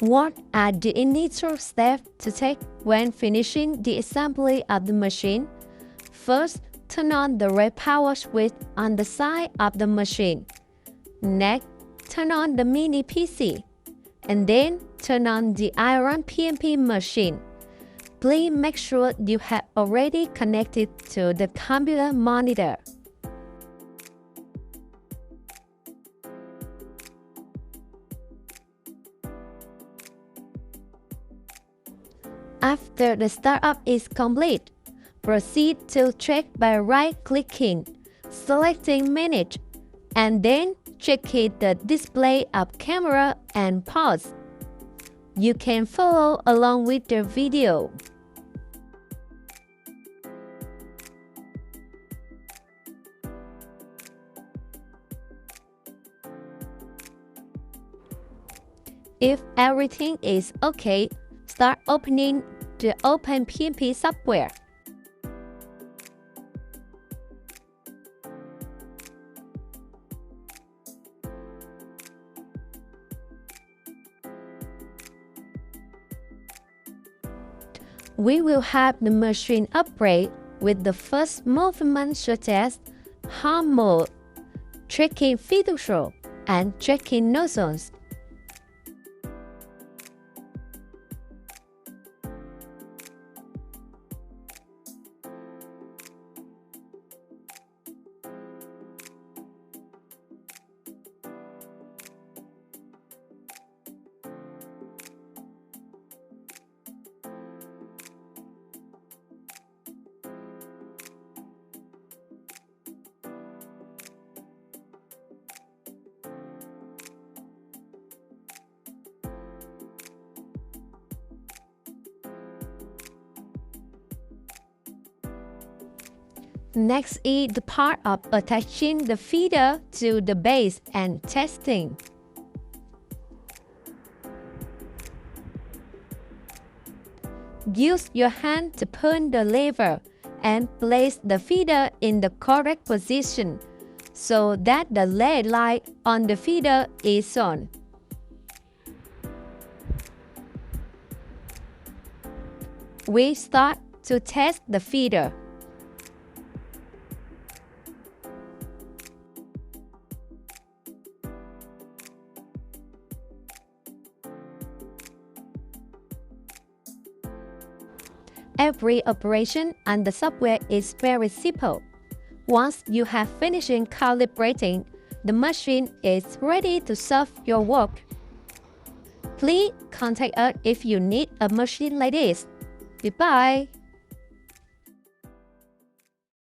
What are the initial steps to take when finishing the assembly of the machine? First, turn on the red power switch on the side of the machine. Next, turn on the mini PC. And then turn on the iRON PnP machine. Please make sure you have already connected to the computer monitor. After the startup is complete, proceed to check by right-clicking, selecting Manage, and then checking the display of camera and pause. You can follow along with the video. If everything is okay, start opening the OpenPnP software. We will have the machine upgrade with the first movement such as home mode, checking fiducial, and checking nozzles. Next is the part of attaching the feeder to the base and testing. Use your hand to pull the lever and place the feeder in the correct position so that the LED light on the feeder is on. We start to test the feeder. Every operation on the software is very simple. Once you have finished calibrating, the machine is ready to serve your work. Please contact us if you need a machine like this. Goodbye.